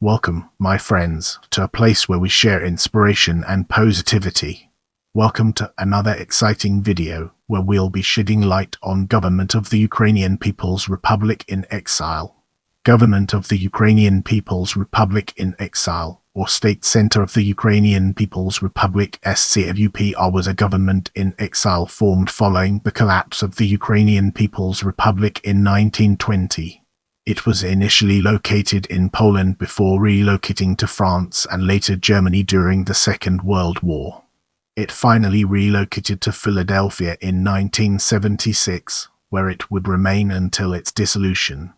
Welcome, my friends, to a place where we share inspiration and positivity. Welcome to another exciting video where we'll be shedding light on Government of the Ukrainian People's Republic in Exile. Government of the Ukrainian People's Republic in Exile, or State Center of the Ukrainian People's Republic SCUPR, was a government in exile formed following the collapse of the Ukrainian People's Republic in 1920. It was initially located in Poland before relocating to France and later Germany during the Second World War. It finally relocated to Philadelphia in 1976, where it would remain until its dissolution.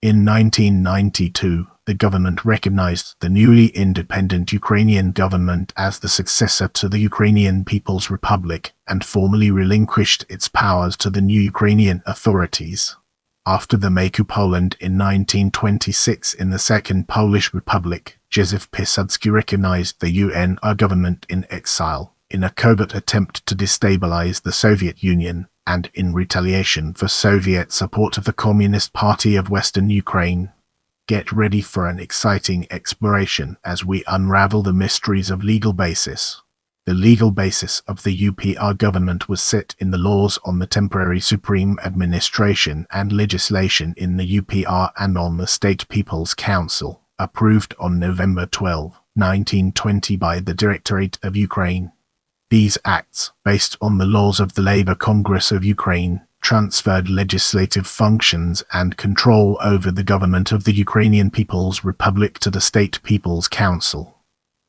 In 1992, the government recognized the newly independent Ukrainian government as the successor to the Ukrainian People's Republic and formally relinquished its powers to the new Ukrainian authorities. After the May Coup Poland in 1926 in the Second Polish Republic, Józef Piłsudski recognized the UN government in exile, in a covert attempt to destabilize the Soviet Union, and in retaliation for Soviet support of the Communist Party of Western Ukraine. Get ready for an exciting exploration as we unravel the mysteries of legal basis. The legal basis of the UPR government was set in the laws on the temporary supreme administration and legislation in the UPR and on the State People's Council, approved on November 12, 1920 by the Directorate of Ukraine. These acts, based on the laws of the Labour Congress of Ukraine, transferred legislative functions and control over the government of the Ukrainian People's Republic to the State People's Council.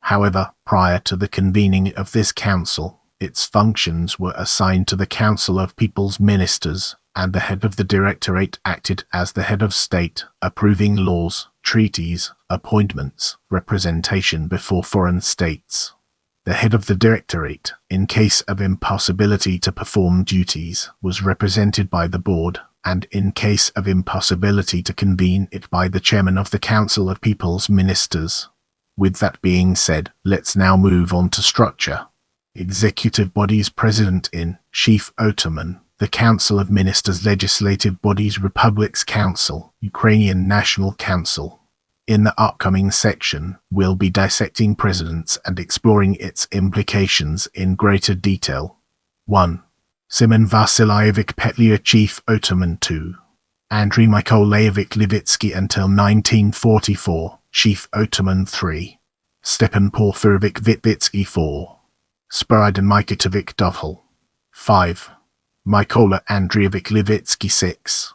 However, prior to the convening of this council, its functions were assigned to the Council of People's Ministers, and the head of the Directorate acted as the head of state, approving laws, treaties, appointments, representation before foreign states. The head of the Directorate, in case of impossibility to perform duties, was represented by the board, and in case of impossibility to convene it by the chairman of the Council of People's Ministers. With that being said, let's now move on to structure. Executive bodies: President in Chief Ottoman, the Council of Ministers. Legislative bodies: Republic's Council, Ukrainian National Council. In the upcoming section, we'll be dissecting presidents and exploring its implications in greater detail. 1. Simon Vasilyevich Petliura, Chief Ottoman. 2. Andriy Mykolaievich Levitsky until 1944, Chief Ottoman. 3. Stepan Porfirovich Vitebsky. 4. Spiridon Mykotovich Dovhal. 5. Mykola Andreevich Levitsky. 6.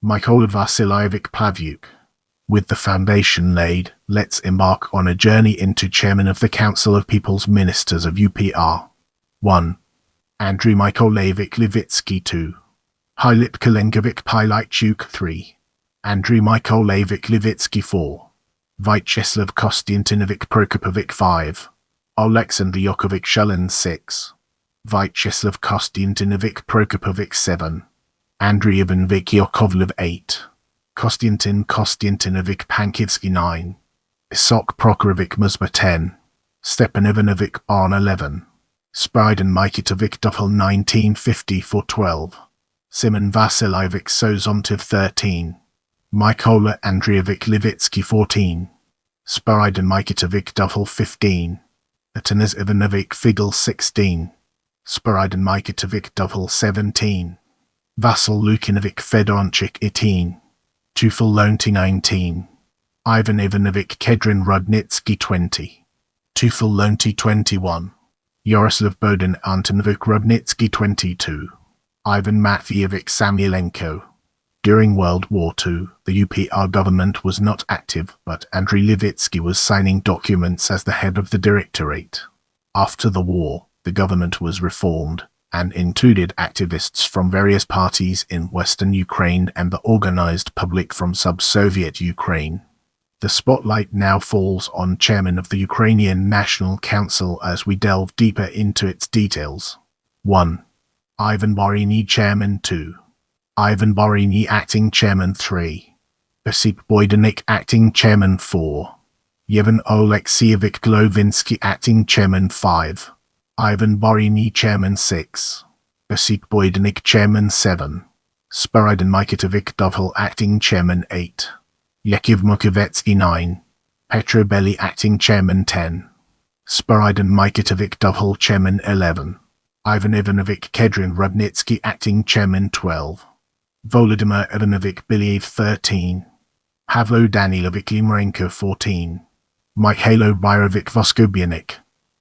Mykola Vasilyevich Pavyuk. With the foundation laid, let's embark on a journey into Chairman of the Council of People's Ministers of UPR. 1. Andriy Mykolaievich Levitsky. 2. Pilip Kalenkovich Pylychuk. 3. Andriy Mykolaievich Levitsky. 4. Vyacheslav Konstantinovich Prokopovich. 5. Alexander Yakovich Shelin. 6. Vyacheslav Konstantinovich Prokopovich. 7. Andriy Ivanovich Yakovlev. 8. Konstantin Konstantinovich Pankivsky. 9. Isok Prokhorovich Muzba. 10. Stepan Ivanovich Barn. 11. Spiridon Mykotovich Dovhal 1954. 12. Simon Vasilyevich Sozomtov. 13. Mykola Andreevich Levitsky. 14. Spiridon Mykotovich Dovhal. 15. Atanas Ivanovich Figel. 16. Spiridon Mykotovich Dovhal. 17. Vasil Lukinovich Fedoronchik. 18. Tufel Lonti. 19. Ivan Ivanovich Kedrin Rudnitsky. 20. Tufel Lonti. 21. Yoroslav Bodan Antonovich Rudnitsky. 22. Ivan Matveyevich Samyelenko. During World War II, the UPR government was not active, but Andriy Levitsky was signing documents as the head of the Directorate. After the war, the government was reformed, and included activists from various parties in Western Ukraine and the organized public from sub-Soviet Ukraine. The spotlight now falls on Chairman of the Ukrainian National Council as we delve deeper into its details. 1. Ivan Boryny, Chairman. 2. Ivan Boryny, Acting Chairman. 3. Osip Boydanik, Acting Chairman. 4. Yevhen Oleksievich Glovinsky, Acting Chairman. 5. Ivan Boryny, Chairman. 6. Osip Boydanik, Chairman. 7. Spiridon Mykotovich Dovhal, Acting Chairman. 8. Yakiv Mukovetsky. 9. Petrobelli Acting Chairman 10. Spiridon Mikitovic Dovhol Chairman 11. Ivan Ivanovich Kedrin Rudnitsky Acting Chairman 12. Volodymyr Ivanovich Biliev 13. Pavlo Danilovich Limarenko 14. Mikhailo Byrovich Voskobianik.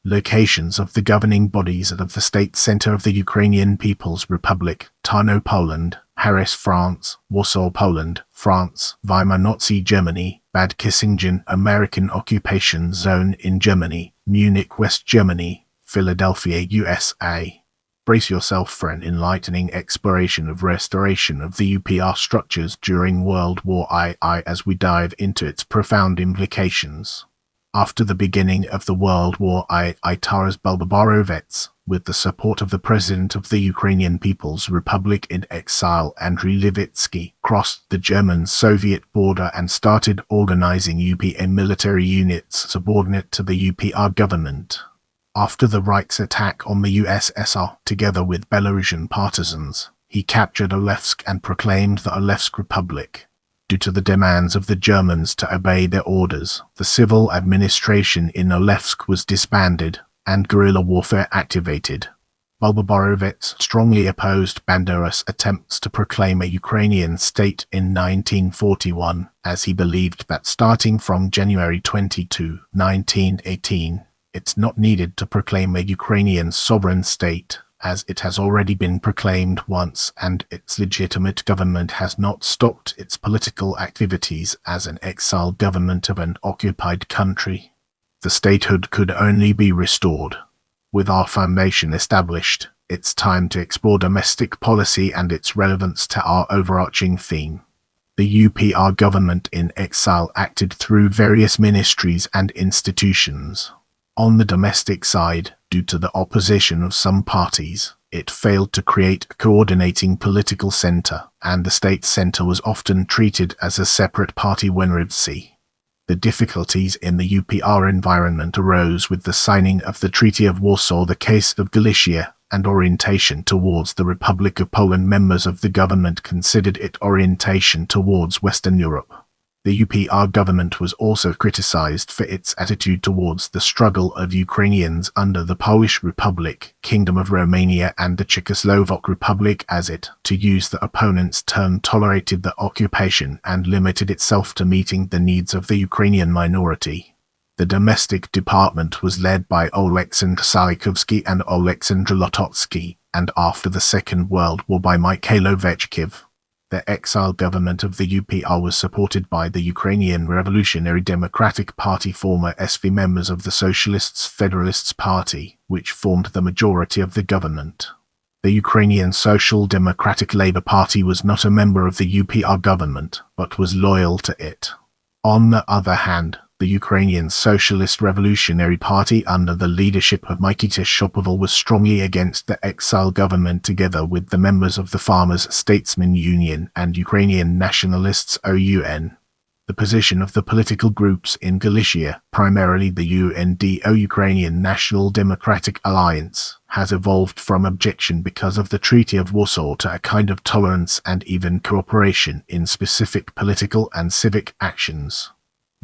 Locations of the governing bodies of the State Center of the Ukrainian People's Republic: Tarnow, Poland; Paris, France; Warsaw, Poland; France; Weimar, Nazi Germany; Bad Kissingen, American Occupation Zone in Germany; Munich, West Germany; Philadelphia, USA. Brace yourself for an enlightening exploration of restoration of the UPR structures during World War I as we dive into its profound implications. After the beginning of the World War I, Taras Bulba-Borovets, with the support of the President of the Ukrainian People's Republic in exile, Andriy Levitsky, crossed the German-Soviet border and started organizing UPA military units subordinate to the UPR government. After the Reich's attack on the USSR, together with Belarusian partisans, he captured Olevsk and proclaimed the Olevsk Republic. Due to the demands of the Germans to obey their orders, the civil administration in Olevsk was disbanded and guerrilla warfare activated. Bulba-Borovets strongly opposed Bandera's attempts to proclaim a Ukrainian state in 1941, as he believed that starting from January 22, 1918, it's not needed to proclaim a Ukrainian sovereign state, as it has already been proclaimed once and its legitimate government has not stopped its political activities as an exiled government of an occupied country. The statehood could only be restored. With our foundation established, it's time to explore domestic policy and its relevance to our overarching theme. The UPR government in exile acted through various ministries and institutions. On the domestic side, due to the opposition of some parties, it failed to create a coordinating political center, and the state center was often treated as a separate party when RIVC. The difficulties in the UPR environment arose with the signing of the Treaty of Warsaw, the case of Galicia, and orientation towards the Republic of Poland. Members of the government considered it orientation towards Western Europe. The UPR government was also criticized for its attitude towards the struggle of Ukrainians under the Polish Republic, Kingdom of Romania and the Czechoslovak Republic, as it, to use the opponent's term, tolerated the occupation and limited itself to meeting the needs of the Ukrainian minority. The domestic department was led by Oleksandr Salikovsky and Oleksandr Lototsky, and after the Second World War by Mikhailo Vechkiv. The exiled government of the UPR was supported by the Ukrainian Revolutionary Democratic Party, former SV members of the Socialists Federalists Party, which formed the majority of the government. The Ukrainian Social Democratic Labour Party was not a member of the UPR government, but was loyal to it. On the other hand, the Ukrainian Socialist Revolutionary Party under the leadership of Mikita Shopoval was strongly against the exile government, together with the members of the Farmers' Statesmen Union and Ukrainian Nationalists OUN. The position of the political groups in Galicia, primarily the UNDO Ukrainian National Democratic Alliance, has evolved from objection because of the Treaty of Warsaw to a kind of tolerance and even cooperation in specific political and civic actions.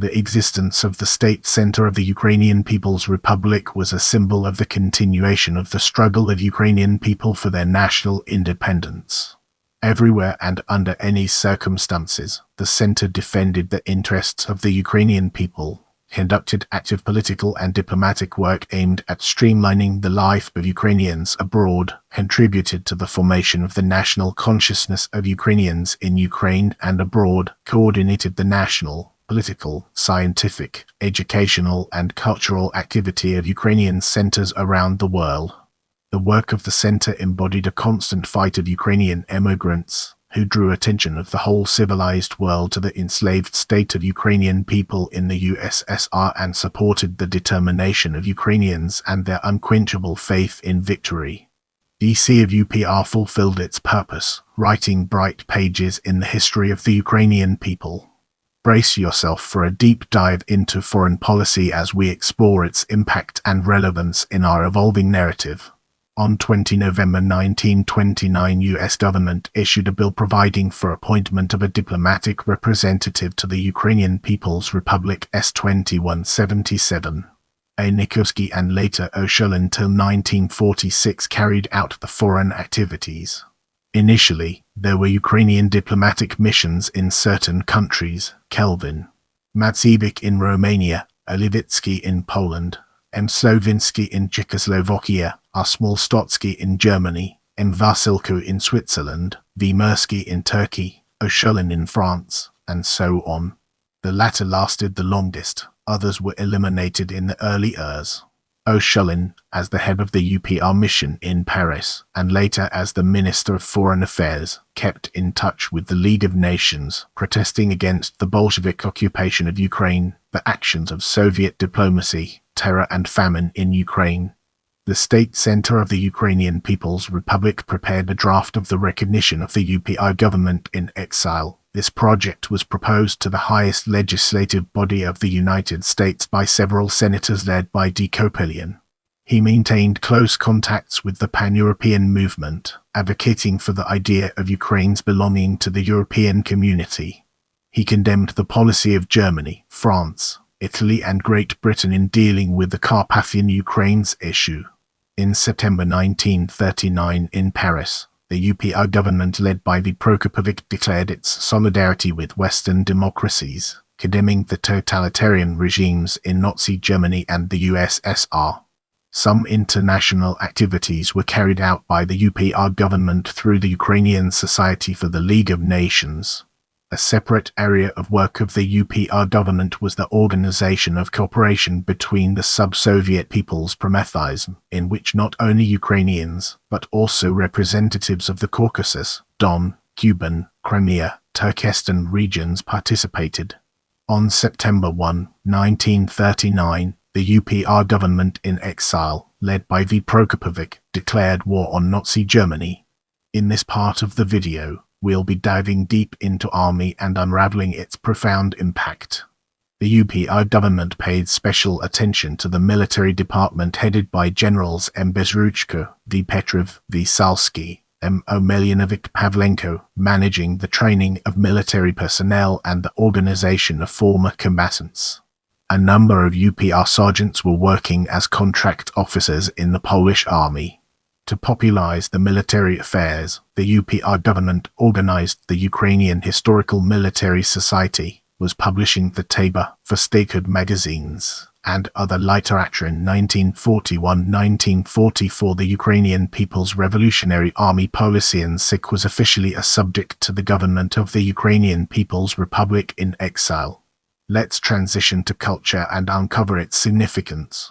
The existence of the state center of the Ukrainian People's Republic was a symbol of the continuation of the struggle of Ukrainian people for their national independence. Everywhere and under any circumstances, the center defended the interests of the Ukrainian people, conducted active political and diplomatic work aimed at streamlining the life of Ukrainians abroad, contributed to the formation of the national consciousness of Ukrainians in Ukraine and abroad, coordinated the national, political, scientific, educational and cultural activity of Ukrainian centers around the world. The work of the center embodied a constant fight of Ukrainian immigrants, who drew attention of the whole civilized world to the enslaved state of Ukrainian people in the USSR and supported the determination of Ukrainians and their unquenchable faith in victory. DC of UPR fulfilled its purpose, writing bright pages in the history of the Ukrainian people. Brace yourself for a deep dive into foreign policy as we explore its impact and relevance in our evolving narrative. On 20 November 1929, U.S. government issued a bill providing for appointment of a diplomatic representative to the Ukrainian People's Republic S-2177. Nikolsky and later Öcalan till 1946 carried out the foreign activities. Initially, there were Ukrainian diplomatic missions in certain countries: Kelvin, Maciejewski in Romania, Olewicki in Poland, M. Slovinsky in Czechoslovakia, R. Smolstotsky in Germany, M. Vasilko in Switzerland, V. Mirsky in Turkey, Öcalan in France, and so on. The latter lasted the longest. Others were eliminated in the early years. Öcalan, as the head of the UPR mission in Paris, and later as the Minister of Foreign Affairs, kept in touch with the League of Nations, protesting against the Bolshevik occupation of Ukraine, the actions of Soviet diplomacy, terror and famine in Ukraine. The State Center of the Ukrainian People's Republic prepared a draft of the recognition of the UPR government in exile. This project was proposed to the highest legislative body of the United States by several senators led by de Tocqueville. He maintained close contacts with the pan-European movement, advocating for the idea of Ukraine's belonging to the European community. He condemned the policy of Germany, France, Italy and Great Britain in dealing with the Carpathian Ukraine's issue. In September 1939 in Paris, the UPR government led by the Prokopovic declared its solidarity with Western democracies, condemning the totalitarian regimes in Nazi Germany and the USSR. Some international activities were carried out by the UPR government through the Ukrainian Society for the League of Nations. A separate area of work of the UPR government was the organization of cooperation between the sub-Soviet peoples Prometheism, in which not only Ukrainians, but also representatives of the Caucasus, Don, Kuban, Crimea, Turkestan regions participated. On September 1, 1939, the UPR government in exile, led by V. Prokopovic, declared war on Nazi Germany. In this part of the video, we'll be diving deep into army and unraveling its profound impact. The UPR government paid special attention to the military department headed by Generals M. Bezruchko, V. Petrov, V. Salsky, M. Omelyanovich Pavlenko, managing the training of military personnel and the organization of former combatants. A number of UPR sergeants were working as contract officers in the Polish army. To popularize the military affairs, the UPR government organized the Ukrainian Historical Military Society, was publishing the Tabor for statehood magazines, and other literature. In 1941-1944, the Ukrainian People's Revolutionary Army Policy and SIC was officially a subject to the government of the Ukrainian People's Republic in exile. Let's transition to culture and uncover its significance.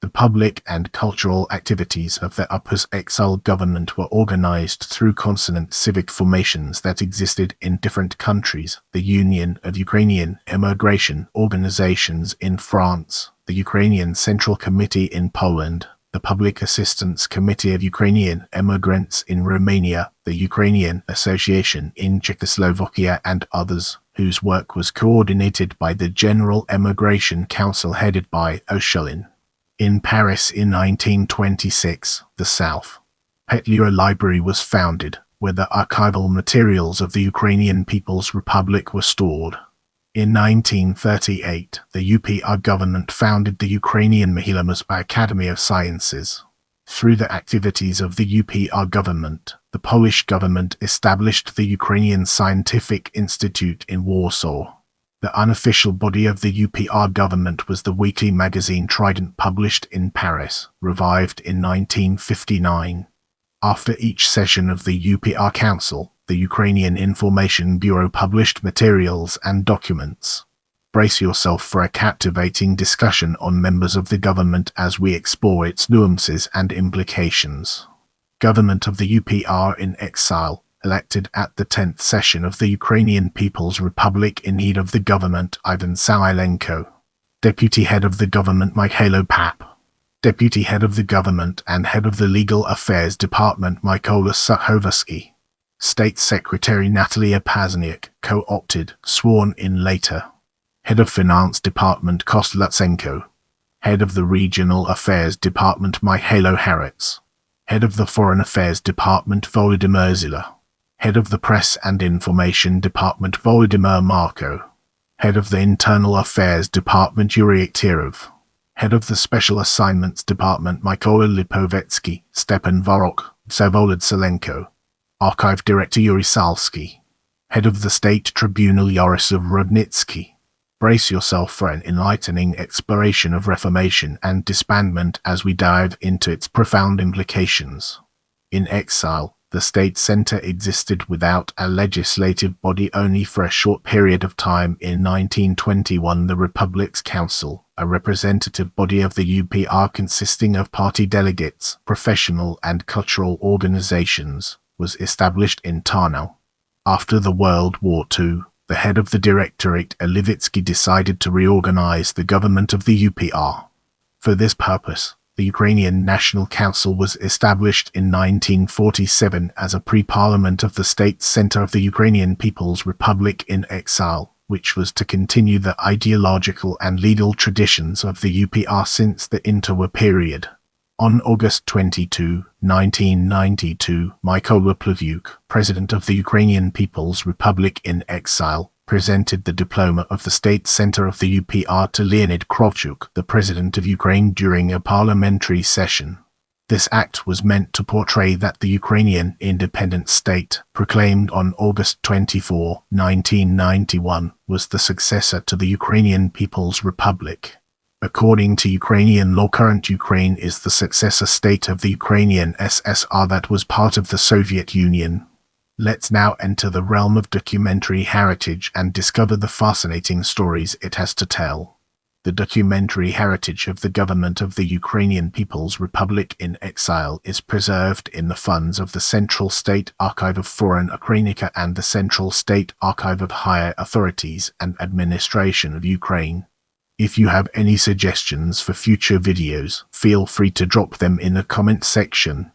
The public and cultural activities of the UPR's exile government were organized through consonant civic formations that existed in different countries: the Union of Ukrainian Immigration Organizations in France, the Ukrainian Central Committee in Poland, the Public Assistance Committee of Ukrainian Immigrants in Romania, the Ukrainian Association in Czechoslovakia, and others, whose work was coordinated by the General Emigration Council headed by Öcalan. In Paris in 1926, the South Petliura Library was founded, where the archival materials of the Ukrainian People's Republic were stored. In 1938, the UPR government founded the Ukrainian Mahilama Academy of Sciences. Through the activities of the UPR government, the Polish government established the Ukrainian Scientific Institute in Warsaw. The unofficial body of the UPR government was the weekly magazine Trident, published in Paris, revived in 1959. After each session of the UPR Council, the Ukrainian Information Bureau published materials and documents. Brace yourself for a captivating discussion on members of the government as we explore its nuances and implications. Government of the UPR in exile. Elected at the 10th session of the Ukrainian People's Republic in head of the government Ivan Sailenko. Deputy head of the government Mikhailo Pap. Deputy head of the government and head of the Legal Affairs Department Mykola Suchovarsky. State Secretary Natalia Pazniak, co-opted, sworn in later. Head of Finance Department Kostlatsenko. Head of the Regional Affairs Department Mikhailo Haritz. Head of the Foreign Affairs Department Volodymyr Zyla. Head of the Press and Information Department Volodymyr Marko. Head of the Internal Affairs Department Yuri Ektirov. Head of the Special Assignments Department Mykola Lipovetsky, Stepan Vorok, Vsevolod Selenko. Archive Director Yuri Salsky. Head of the State Tribunal Yaroslav Rudnitsky. Brace yourself for an enlightening exploration of reformation and disbandment as we dive into its profound implications. In exile, the state center existed without a legislative body only for a short period of time. In 1921, the Republic's Council, a representative body of the UPR consisting of party delegates, professional and cultural organizations, was established in Tarnow. After the World War II, the head of the Directorate, Levitsky, decided to reorganize the government of the UPR. For this purpose, the Ukrainian National Council was established in 1947 as a pre-parliament of the state center of the Ukrainian People's Republic in exile, which was to continue the ideological and legal traditions of the UPR since the interwar period. On August 22, 1992, Mykola Plivyuk, president of the Ukrainian People's Republic in exile, presented the diploma of the state center of the UPR to Leonid Kravchuk, the president of Ukraine, during a parliamentary session. This act was meant to portray that the Ukrainian independent state, proclaimed on August 24, 1991, was the successor to the Ukrainian People's Republic. According to Ukrainian law, current Ukraine is the successor state of the Ukrainian SSR that was part of the Soviet Union. Let's now enter the realm of documentary heritage and discover the fascinating stories it has to tell. The documentary heritage of the government of the Ukrainian People's Republic in exile is preserved in the funds of the Central State Archive of Foreign Ukrainica and the Central State Archive of Higher Authorities and Administration of Ukraine. If you have any suggestions for future videos, feel free to drop them in the comment section.